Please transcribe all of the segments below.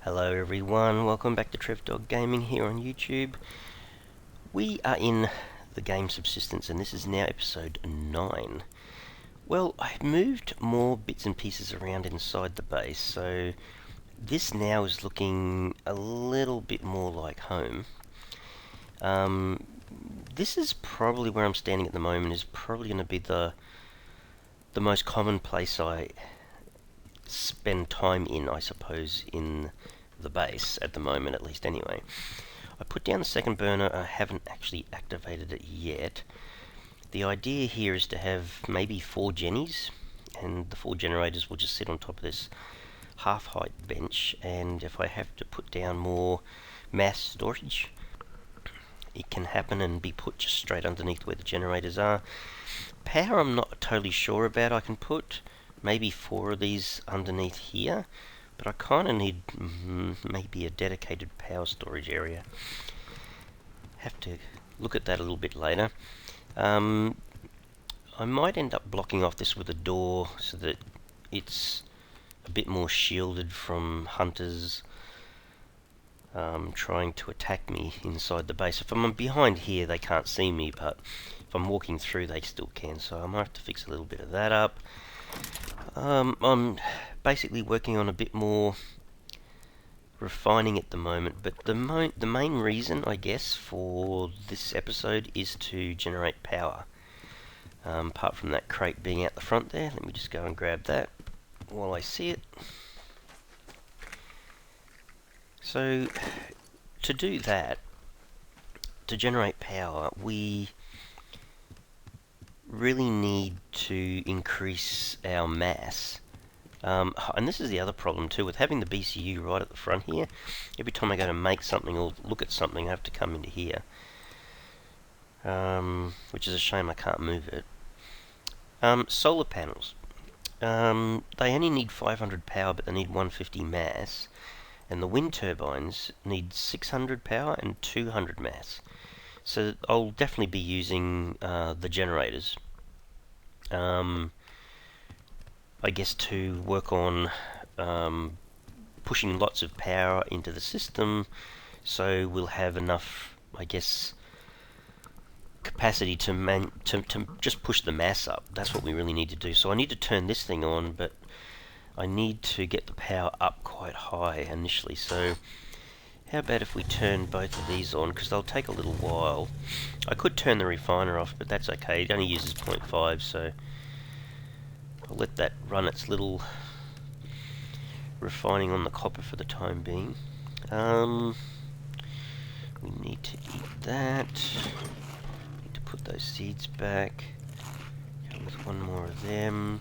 Hello everyone, welcome back to Dog Gaming here on YouTube. We are in the game Subsistence and this is now episode 9. Well, I've moved more bits and pieces around inside the base, so this now is looking a little bit more like home. This is probably where I'm standing at the moment, is probably going to be the most common place I spend time in, I suppose, in the base at the moment, at least anyway. I put down the second burner. I haven't actually activated it yet. The idea here is to have maybe 4 jennies, and the 4 generators will just sit on top of this half-height bench, and if I have to put down more mass storage, it can happen and be put just straight underneath where the generators are. Power I'm not totally sure about. I can put maybe 4 of these underneath here, but I kind of need maybe a dedicated power storage area. Have to look at that a little bit later. I might end up blocking off this with a door so that it's a bit more shielded from hunters trying to attack me inside the base. If I'm behind here, they can't see me, but if I'm walking through, they still can, so I might have to fix a little bit of that up. I'm basically working on a bit more refining at the moment, but the main reason, I guess, for this episode is to generate power. Apart from that crate being out the front there, let me just go and grab that while I see it. So, to do that, to generate power, we really need to increase our mass. And this is the other problem too, with having the BCU right at the front here. Every time I go to make something or look at something, I have to come into here. Which is a shame I can't move it. Solar panels. They only need 500 power, but they need 150 mass. And the wind turbines need 600 power and 200 mass. So I'll definitely be using the generators. I guess to work on pushing lots of power into the system, so we'll have enough, I guess, capacity to just push the mass up. That's what we really need to do. So I need to turn this thing on, but I need to get the power up quite high initially. So how about if we turn both of these on, because they'll take a little while. I could turn the refiner off, but that's okay. It only uses 0.5, so I'll let that run its little refining on the copper for the time being. We need to eat that. Need to put those seeds back. Go with one more of them.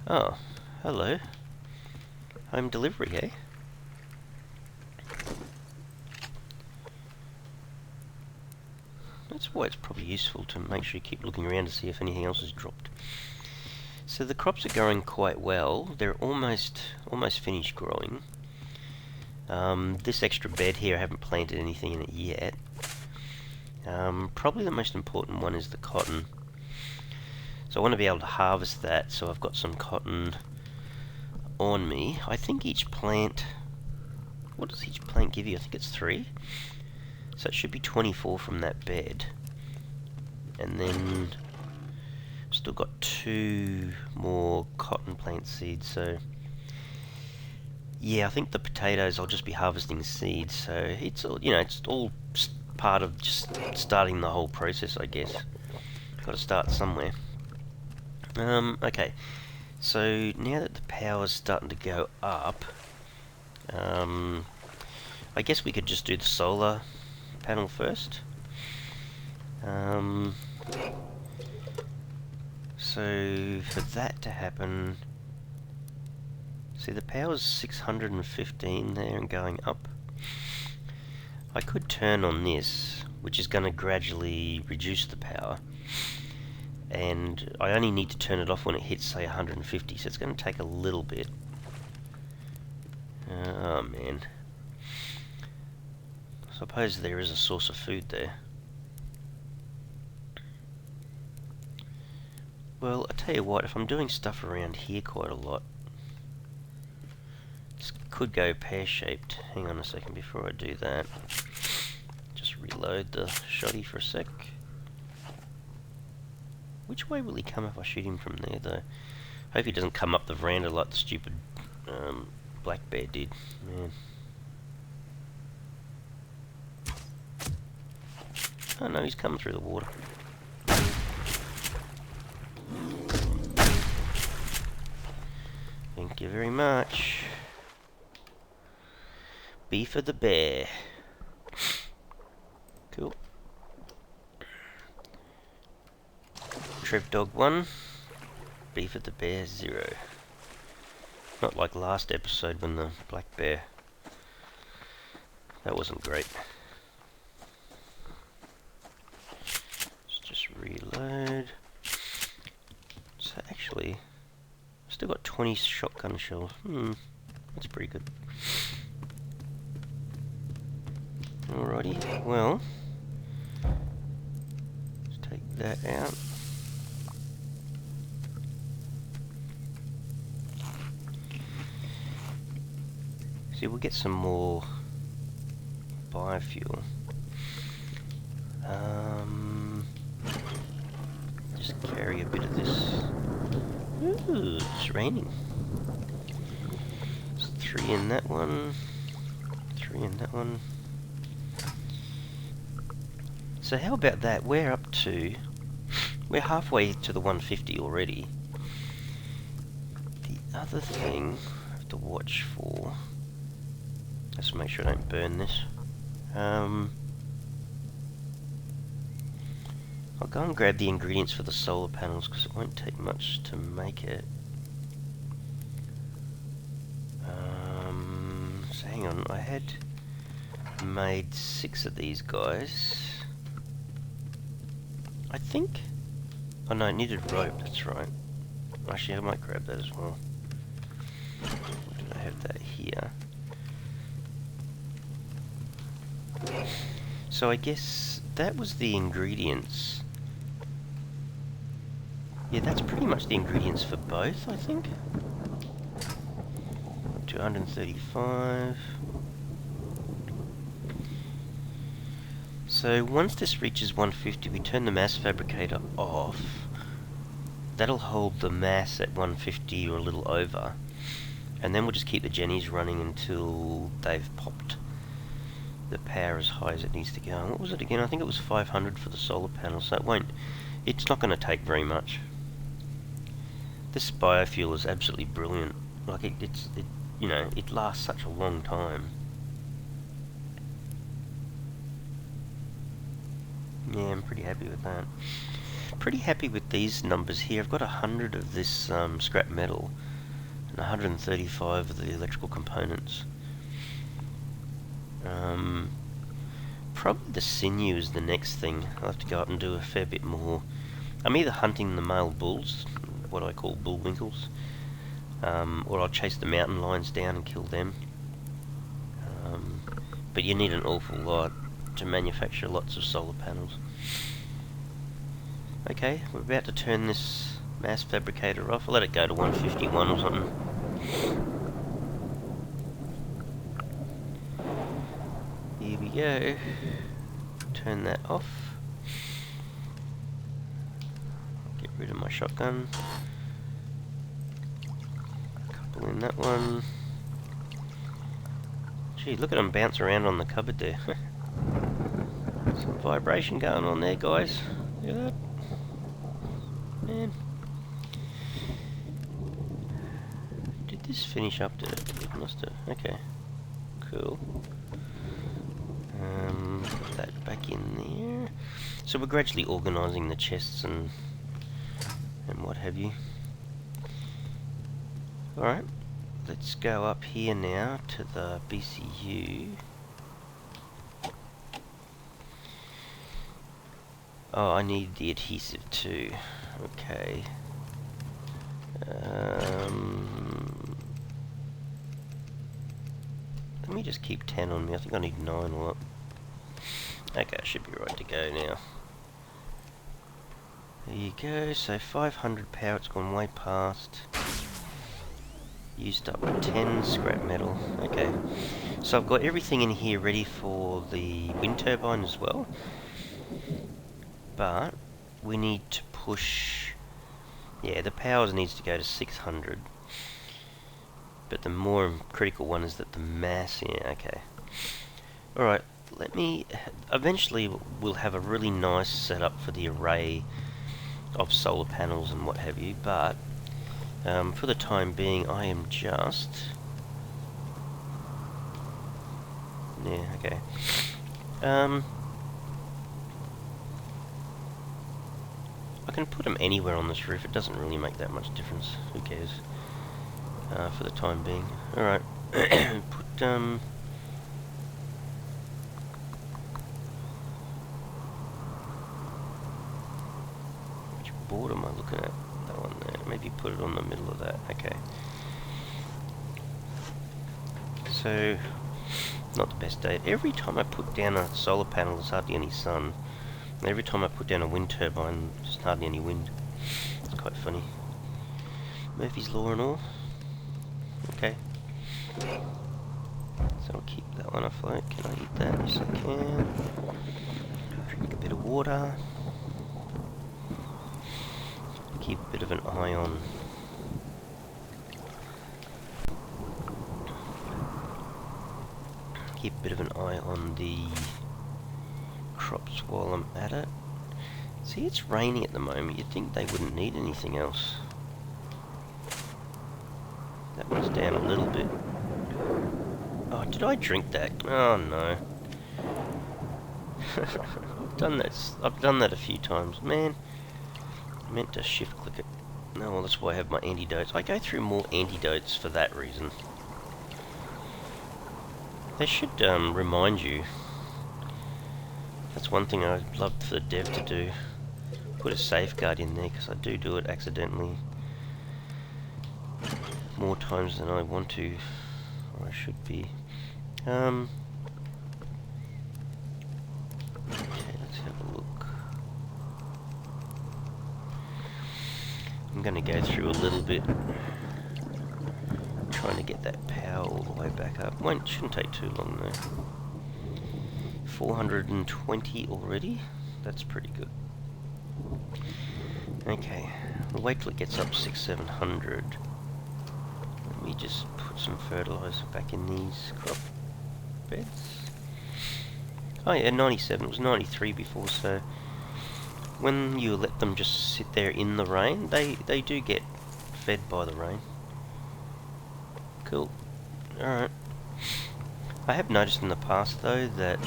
Oh, hello. Home delivery, eh? That's why it's probably useful to make sure you keep looking around to see if anything else has dropped. So the crops are growing quite well. They're almost finished growing. This extra bed here, I haven't planted anything in it yet. Probably the most important one is the cotton. So I want to be able to harvest that, so I've got some cotton on me. I think each plant... What does each plant give you? I think it's 3. So it should be 24 from that bed. And then still got 2 more cotton plant seeds, so yeah, I think the potatoes I'll just be harvesting seeds, so it's all, it's all part of just starting the whole process, I guess. Got to start somewhere. Okay, so now that the power's starting to go up, I guess we could just do the solar panel first. So for that to happen, see, the power's 615 there and going up. I could turn on this, which is going to gradually reduce the power, and I only need to turn it off when it hits, say, 150, so it's going to take a little bit. Oh man. I suppose there is a source of food there. Well, I tell you what, if I'm doing stuff around here quite a lot, it's could go pear-shaped. Hang on a second before I do that. Just reload the shotty for a sec. Which way will he come if I shoot him from there, though? Hope he doesn't come up the veranda like the stupid black bear did. Man. Oh no, he's coming through the water. Thank you very much. B for the bear. Cool. Trev Dog 1. B for the bear 0. Not like last episode when the black bear... That wasn't great. Let's just reload. So actually, I've still got 20 shotgun shells. That's pretty good. Alrighty, well, let's take that out. See, we'll get some more biofuel. Just carry a bit of this. Ooh, it's raining. There's 3 in that one. 3 in that one. So how about that? We're up to... We're halfway to the 150 already. The other thing I have to watch for... Let's make sure I don't burn this. I'll go and grab the ingredients for the solar panels because it won't take much to make it. So hang on, I had made 6 of these guys. I think... Oh no, I needed rope, that's right. Actually, I might grab that as well. I have that here. So I guess that was the ingredients. Yeah, that's pretty much the ingredients for both, I think. 235. So once this reaches 150, we turn the mass fabricator off. That'll hold the mass at 150 or a little over. And then we'll just keep the jennies running until they've popped the power as high as it needs to go. And what was it again? I think it was 500 for the solar panel, so it's not going to take very much. This biofuel is absolutely brilliant. Like it lasts such a long time. Yeah, I'm pretty happy with that. Pretty happy with these numbers here. I've got 100 of this scrap metal and 135 of the electrical components. Probably the sinew is the next thing. I'll have to go up and do a fair bit more. I'm either hunting the male bulls, what I call bullwinkles, or I'll chase the mountain lions down and kill them. But you need an awful lot to manufacture lots of solar panels. Okay, we're about to turn this mass fabricator off. I'll let it go to 151 or something. Here we go. Turn that off. Get rid of my shotgun. Couple in that one. Gee, look at them bounce around on the cupboard there. Some vibration going on there, guys. Look at that. Man. Did this finish up? Did it? It must have. Okay. Cool. Put that back in there. So we're gradually organising the chests and what have you. Alright. Let's go up here now to the BCU. Oh, I need the adhesive too. Okay. Let me just keep 10 on me. I think I need 9 or what. Okay, I should be right to go now. There you go. So 500 power. It's gone way past. Used up 10 scrap metal. Okay. So I've got everything in here ready for the wind turbine as well. But we need to push... Yeah, the powers needs to go to 600. But the more critical one is that the mass... Yeah, okay. Alright, let me... Eventually we'll have a really nice setup for the array of solar panels and what have you, but for the time being I am just... Yeah, okay. I can put them anywhere on this roof, it doesn't really make that much difference, who cares, for the time being. Alright, put, which board am I looking at? That one there, maybe put it on the middle of that, okay. So, not the best day. Every time I put down a solar panel there's hardly any sun. And every time I put down a wind turbine there's hardly any wind. It's quite funny. Murphy's Law and all. Okay. So I'll keep that one afloat. Can I eat that? Yes I can. Drink a bit of water. Keep a bit of an eye on the crops while I'm at it. See, it's raining at the moment. You'd think they wouldn't need anything else. That one's down a little bit. Oh, did I drink that? Oh no. I've done that a few times. Man, I meant to shift click it. No, well, that's why I have my antidotes. I go through more antidotes for that reason. They should remind you. That's one thing I'd love for the dev to do. Put a safeguard in there, because I do it accidentally. More times than I want to, or I should be. Okay, let's have a look. I'm going to go through a little bit, trying to get that power all the way back up. Shouldn't take too long though. 420 already? That's pretty good. Okay, we'll wait till it gets up 600-700. Let me just put some fertilizer back in these crop beds. Oh yeah, 97. It was 93 before, so when you let them just sit there in the rain, they do get fed by the rain. Cool. Alright. I have noticed in the past though that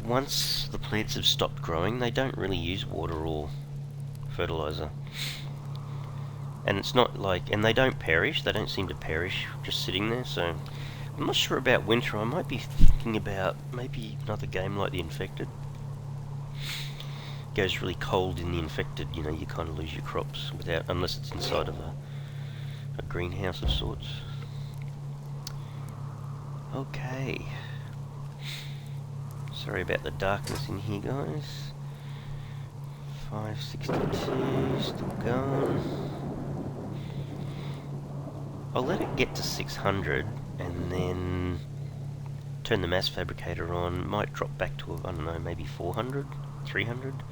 once the plants have stopped growing, they don't really use water or fertilizer. And it's not like, and they don't perish, they don't seem to perish just sitting there, so I'm not sure about winter. I might be thinking about maybe another game like the Infected. It goes really cold in the Infected, you know, you kind of lose your crops without, unless it's inside of a greenhouse of sorts. Okay. Sorry about the darkness in here, guys. 562, still going. I'll let it get to 600 and then turn the mass fabricator on. Might drop back to, I don't know, maybe 400, 300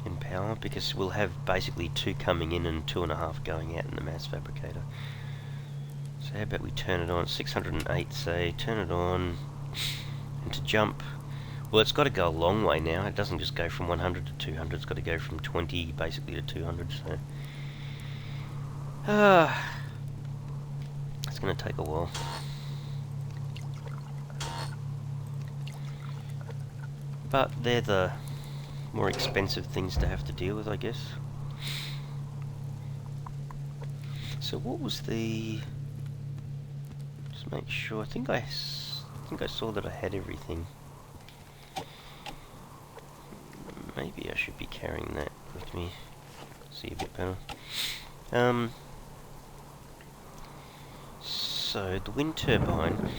in power, because we'll have basically 2 coming in and 2.5 going out in the mass fabricator. So how about we turn it on, 608 say, turn it on, and to jump, well it's got to go a long way now, it doesn't just go from 100 to 200, it's got to go from 20 basically to 200, so... it's going to take a while. But they're the more expensive things to have to deal with, I guess. So what was the... Just make sure. I think I saw that I had everything. Maybe I should be carrying that with me. See a bit better. So the wind turbine,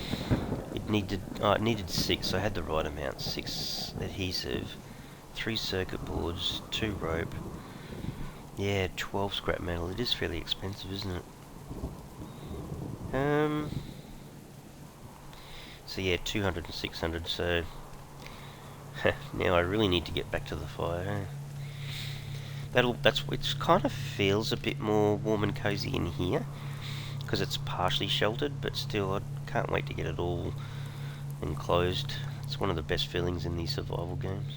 it needed 6. So I had the right amount. 6 adhesive, 3 circuit boards, 2 rope, Yeah, 12 scrap metal. It is fairly expensive, isn't it? So yeah, 200 and 600, so now I really need to get back to the fire. It kind of feels a bit more warm and cozy in here, because it's partially sheltered, but still I can't wait to get it all enclosed. It's one of the best feelings in these survival games.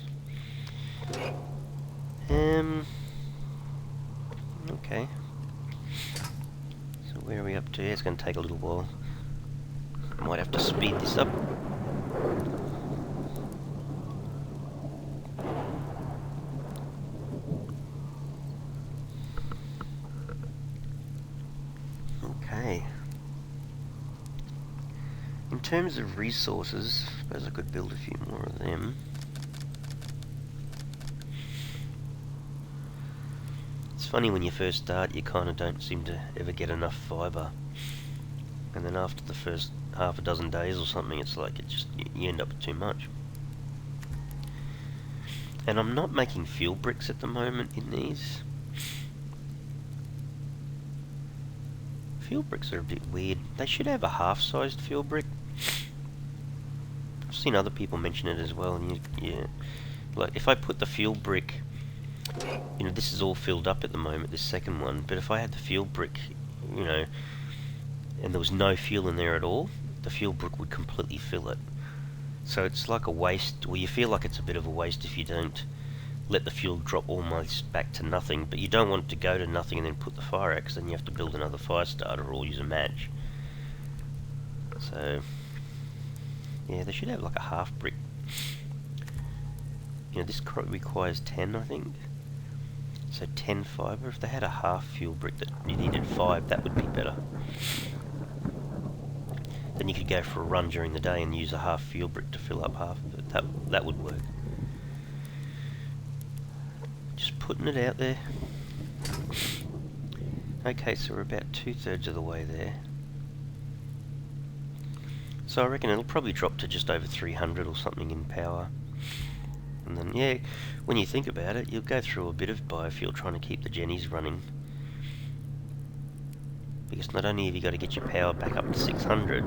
Okay. So where are we up to? Yeah, it's going to take a little while. Might have to speed this up. Okay. In terms of resources, I suppose I could build a few more of them. It's funny when you first start, you kind of don't seem to ever get enough fibre. And then after the first half a dozen days or something, it's like you end up with too much. And I'm not making fuel bricks at the moment in these. Fuel bricks are a bit weird. They should have a half-sized fuel brick. I've seen other people mention it as well, and like if I put the fuel brick, this is all filled up at the moment, this second one, but if I had the fuel brick, and there was no fuel in there at all, the fuel brick would completely fill it. So it's like a waste. Well, you feel like it's a bit of a waste if you don't let the fuel drop almost back to nothing, but you don't want it to go to nothing and then put the fire out, because then you have to build another fire starter or use a match. So yeah, they should have like a half brick. This requires 10, I think. So 10 fibre. If they had a half fuel brick that you needed 5, that would be better. Then you could go for a run during the day and use a half fuel brick to fill up half of it. That would work. Just putting it out there. Okay, so we're about 2/3 of the way there. So I reckon it'll probably drop to just over 300 or something in power. And then, yeah, when you think about it, you'll go through a bit of biofuel trying to keep the jennies running. Because not only have you got to get your power back up to 600,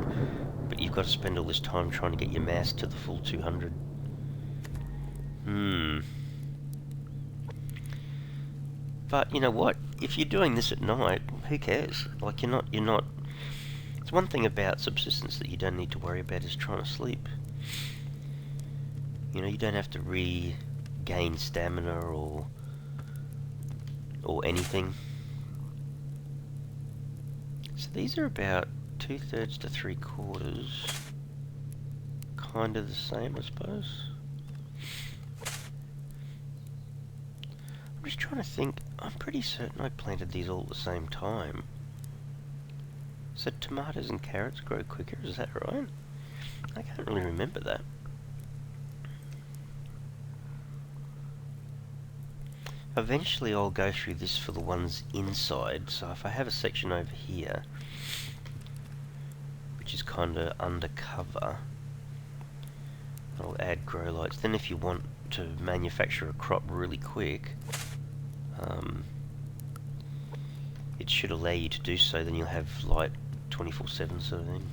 but you've got to spend all this time trying to get your mass to the full 200. But you know what? If you're doing this at night, who cares? Like you're not. It's one thing about subsistence that you don't need to worry about is trying to sleep. You don't have to regain stamina or anything. So these are about 2/3 to 3/4. Kind of the same, I suppose. I'm just trying to think. I'm pretty certain I planted these all at the same time. So tomatoes and carrots grow quicker, is that right? I can't really remember that. Eventually I'll go through this for the ones inside, so if I have a section over here, which is kind of undercover, I'll add grow lights. Then if you want to manufacture a crop really quick, it should allow you to do so, then you'll have light 24/7 sort of thing.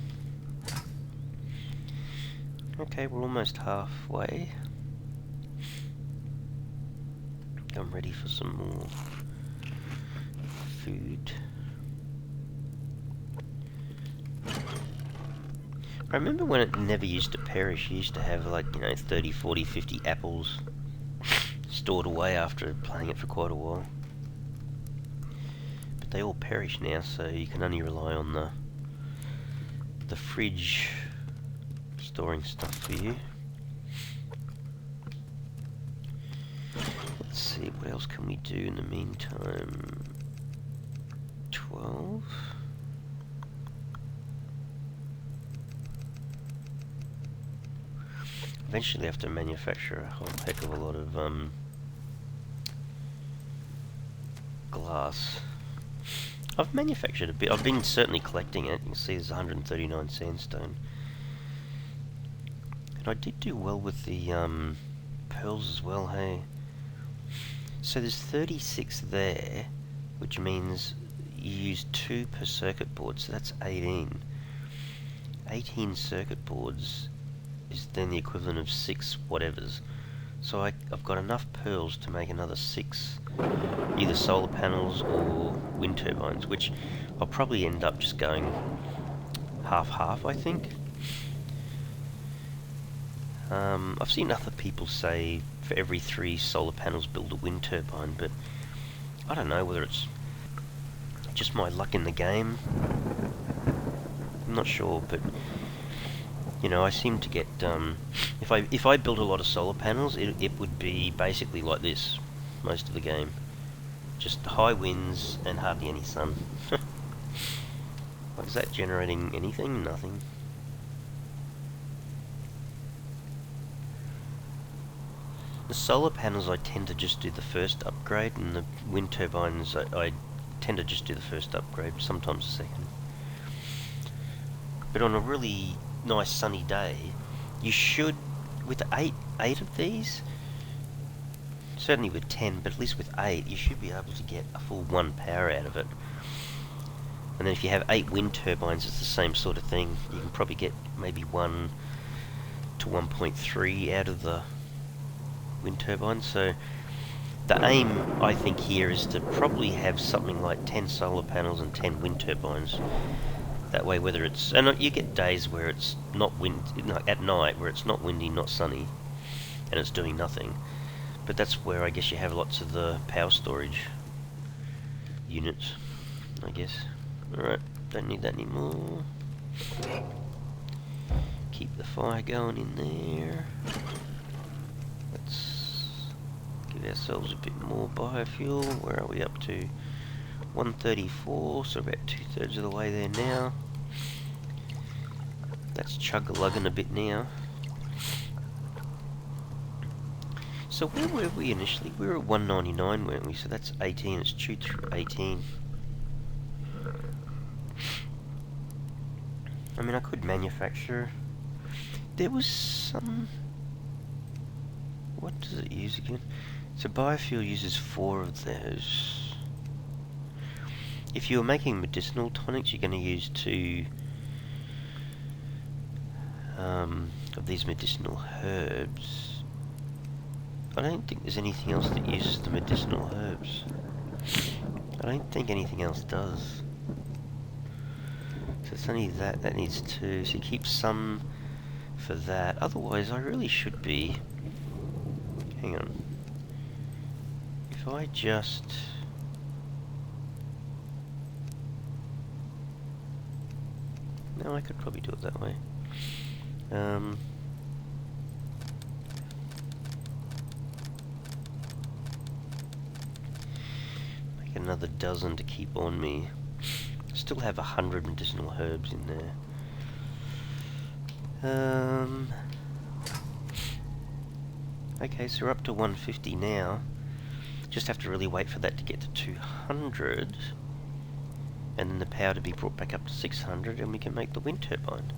Okay, we're almost halfway. I'm ready for some more food. I remember when it never used to perish. You used to have like 30, 40, 50 apples stored away after playing it for quite a while. But they all perish now, so you can only rely on the fridge storing stuff for you. Let's see, what else can we do in the meantime? 12. Eventually I have to manufacture a whole heck of a lot of glass. I've manufactured a bit. I've been certainly collecting it. You can see there's 139 sandstone. And I did do well with the pearls as well, hey. So there's 36 there, which means you use 2 per circuit board, so that's 18. 18 circuit boards is then the equivalent of 6 whatevers. So I've got enough pearls to make another 6 either solar panels or wind turbines, which I'll probably end up just going half-half, I think. I've seen other people say for every 3 solar panels build a wind turbine, but I don't know whether it's just my luck in the game. I'm not sure, but you know, I seem to get if I built a lot of solar panels, it would be basically like this most of the game, just high winds and hardly any sun. Like, is that generating anything? Nothing. The solar panels I tend to just do the first upgrade, and the wind turbines I tend to just do the first upgrade, sometimes the second. But on a really nice sunny day, you should, with eight of these, certainly with 10, but at least with 8, you should be able to get a full 1 power out of it. And then if you have 8 wind turbines, it's the same sort of thing. You can probably get maybe 1 to 1.3 out of the wind turbines. So the aim, I think, here is to probably have something like 10 solar panels and 10 wind turbines. That way, whether it's... And you get days where it's not at night, where it's not windy, not sunny, and it's doing nothing. But that's where I guess you have lots of the power storage units, I guess. Alright, don't need that anymore. Keep the fire going in there. Let's give ourselves a bit more biofuel. Where are we up to? 134, so about 2/3 of the way there now. That's chug-a-lugging a bit now. So where were we initially? We were at 199, weren't we? So that's 18, it's chewed through 18. I mean, I could manufacture... There was some... What does it use again? So biofuel uses 4 of those. If you were making medicinal tonics, you're going to use 2 of these medicinal herbs. I don't think there's anything else that uses the medicinal herbs. I don't think anything else does. So it's only that needs 2, so you keep some for that. Otherwise, I really should be... Hang on. If I just... No, I could probably do it that way. Make another dozen to keep on me. Still have 100 medicinal herbs in there. Okay, so we're up to 150 now. Just have to really wait for that to get to 200. And then the power to be brought back up to 600, and we can make the wind turbine.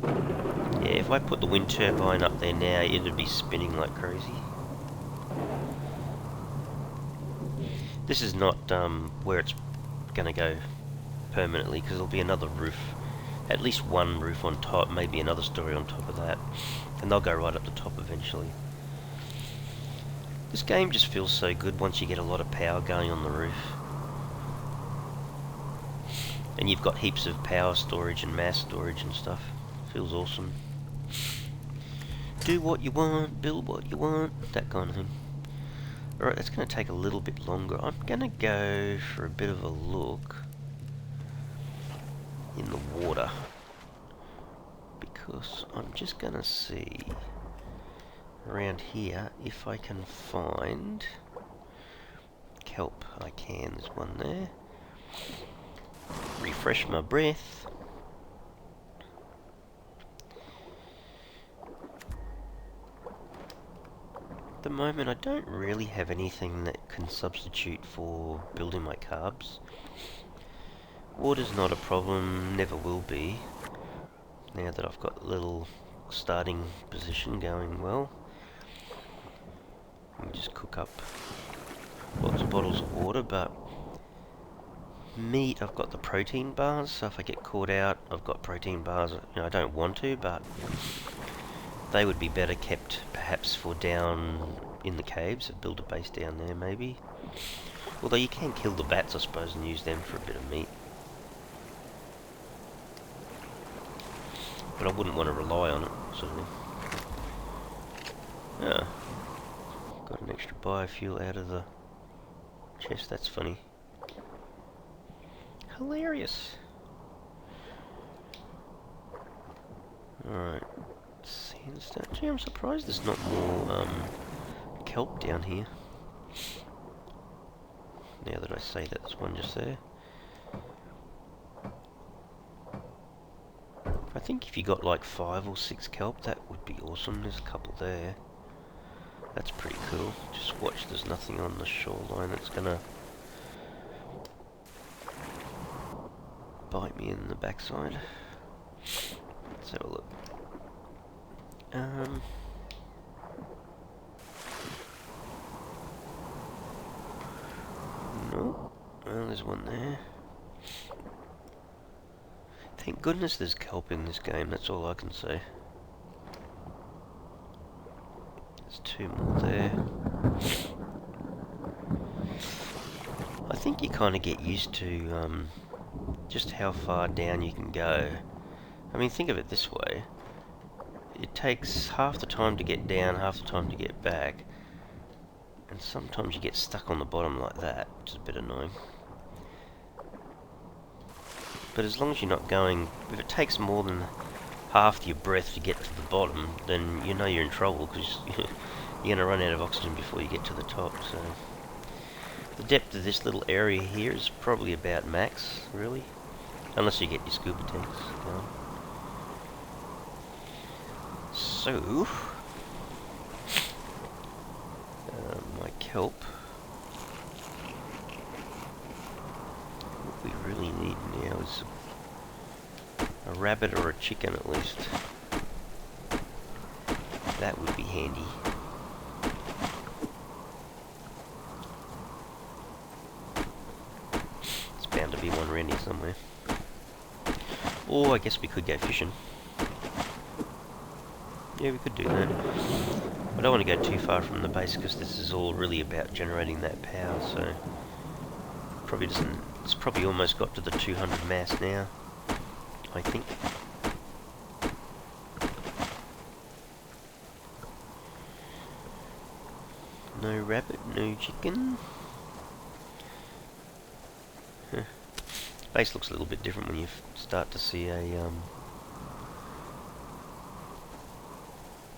Yeah, if I put the wind turbine up there now, it'd be spinning like crazy. This is not where it's going to go permanently, because there'll be another roof. At least one roof on top, maybe another story on top of that. And they'll go right up the top eventually. This game just feels so good once you get a lot of power going on the roof. And you've got heaps of power storage and mass storage and stuff. Feels awesome. Do what you want, build what you want, that kind of thing. Alright, that's going to take a little bit longer. I'm going to go for a bit of a look in the water. Because I'm just going to see around here if I can find kelp. I can, there's one there. Refresh my breath. At the moment I don't really have anything that can substitute for building my carbs. Water's not a problem, never will be, now that I've got a little starting position going well. and just cook up lots of bottles of water. But meat, I've got the protein bars, so if I get caught out, I've got protein bars. I don't want to, but they would be better kept perhaps for down in the caves. Build a base down there maybe. Although you can kill the bats, I suppose, and use them for a bit of meat. But I wouldn't want to rely on it, sort of thing. Yeah. Got an extra biofuel out of the chest, that's funny. Hilarious. Alright. Sandstone. Gee, I'm surprised there's not more kelp down here. Now that I say that, there's one just there. I think if you got like 5 or 6 kelp, that would be awesome. There's a couple there. That's pretty cool. Just watch, there's nothing on the shoreline that's gonna bite me in the backside. Let's have a look. No. Well, there's one there. Thank goodness there's kelp in this game, that's all I can say. There's 2 more there. I think you kind of get used to just how far down you can go. I mean, think of it this way. It takes half the time to get down, half the time to get back. And sometimes you get stuck on the bottom like that, which is a bit annoying. But as long as you're not going... If it takes more than half your breath to get to the bottom, then you know you're in trouble, because you're going to run out of oxygen before you get to the top, so... The depth of this little area here is probably about max, really. Unless you get your scuba tanks going. So... my kelp. What we really need now is a rabbit or a chicken at least. That would be handy. There's bound to be one around here somewhere. Or I guess we could go fishing. Yeah, we could do that. I don't want to go too far from the base because this is all really about generating that power, so probably doesn't. It's probably almost got to the 200 mass now, I think. No rabbit, no chicken. Huh. Base looks a little bit different when you start to see a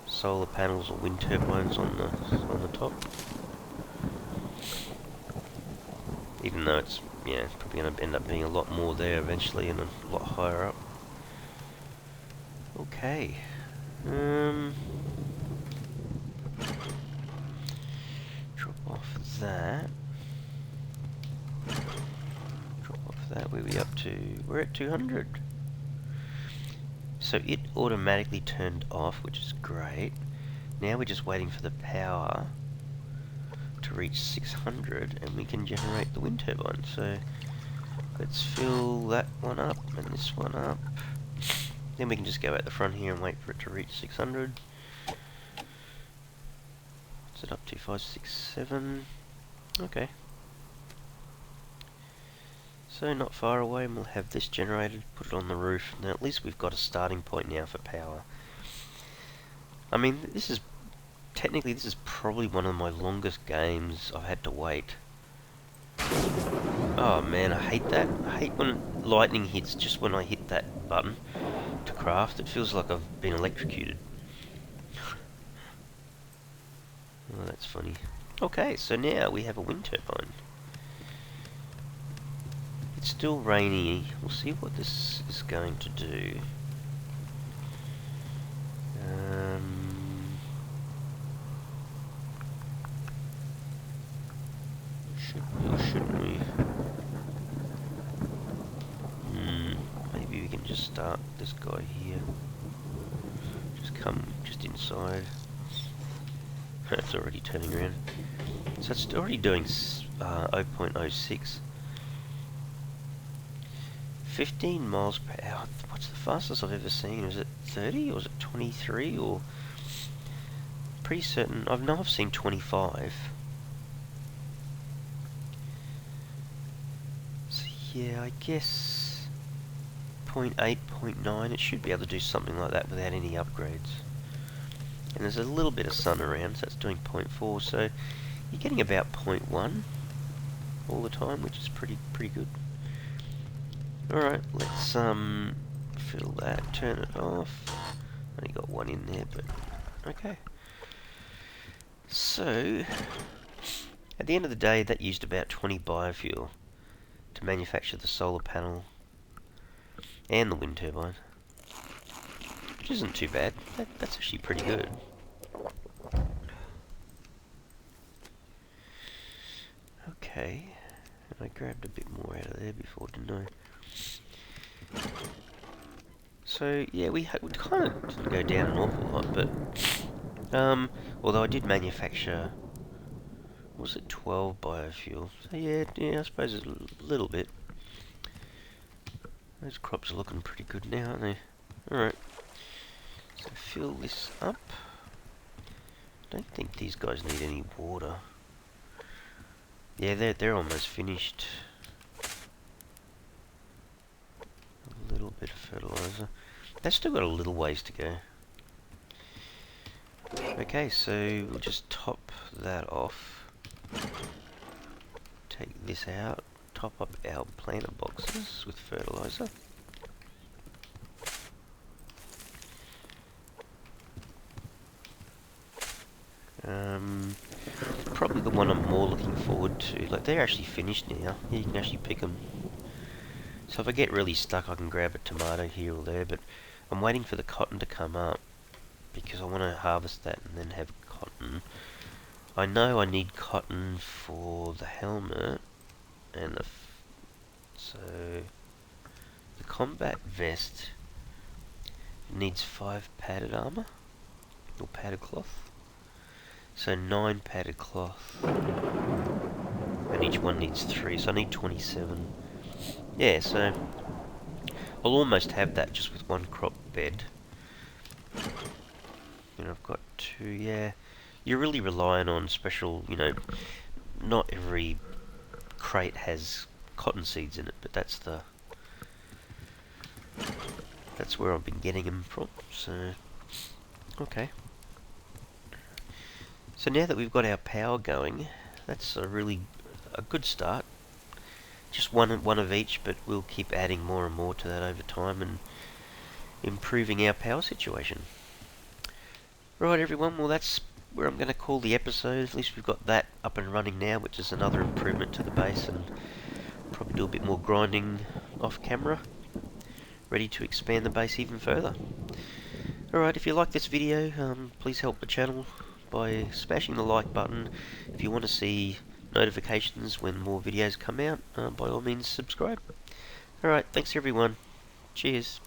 solar panels or wind turbines on the top. Even though it's probably going to end up being a lot more there eventually and a lot higher up. Okay. Drop off that. Drop off that. Where are we up to? We're at 200. So it automatically turned off, which is great. Now we're just waiting for the power to reach 600 and we can generate the wind turbine. So let's fill that one up and this one up. Then we can just go out the front here and wait for it to reach 600. What's it up to? 5, 6, 7. Okay. So not far away, and we'll have this generated, put it on the roof. Now at least we've got a starting point now for power. I mean, technically this is probably one of my longest games I've had to wait. Oh man, I hate that. I hate when lightning hits just when I hit that button to craft. It feels like I've been electrocuted. Oh, that's funny. Okay, so now we have a wind turbine. It's still rainy. We'll see what this is going to do. Should we or shouldn't we? Maybe we can just start this guy here. Just come just inside. It's already turning around. So it's already doing 0.06. 15 miles per hour. What's the fastest I've ever seen? Was it 30 or was it 23 or... Pretty certain. I know I've seen 25. So yeah, I guess 0.8, 0.9. It should be able to do something like that without any upgrades. And there's a little bit of sun around, so it's doing 0.4. So you're getting about 0.1 all the time, which is pretty good. Alright, let's fill that, turn it off. Only got one in there, but okay. So at the end of the day, that used about 20 biofuel to manufacture the solar panel and the wind turbine, which isn't too bad. That's actually pretty good. Okay, and I grabbed a bit more out of there before, didn't I? So yeah, we kind of didn't go down an awful lot, but although I did manufacture, was it 12 biofuel? So yeah, I suppose it's a little bit. Those crops are looking pretty good now, aren't they? Alright, so fill this up. I don't think these guys need any water. Yeah, they're almost finished. A little bit of fertilizer. They've still got a little ways to go. Okay, so we'll just top that off. Take this out. Top up our planter boxes with fertilizer. Probably the one I'm more looking forward to. Like, they're actually finished now. You can actually pick them. So if I get really stuck, I can grab a tomato here or there, but I'm waiting for the cotton to come up because I want to harvest that and then have cotton. I know I need cotton for the helmet and so the combat vest needs 5 padded armor or padded cloth. So 9 padded cloth, and each one needs 3, so I need 27. Yeah, so I'll almost have that just with one crop bed. And I've got 2, yeah. You're really relying on special, not every crate has cotton seeds in it, but that's where I've been getting them from, so okay. So now that we've got our power going, that's a good start. Just one of each, but we'll keep adding more and more to that over time and improving our power situation. Right, everyone, well, that's where I'm going to call the episode. At least we've got that up and running now, which is another improvement to the base, and probably do a bit more grinding off camera. Ready to expand the base even further. Alright, if you like this video, please help the channel by smashing the like button. If you want to see notifications when more videos come out, by all means subscribe. Alright, thanks everyone. Cheers.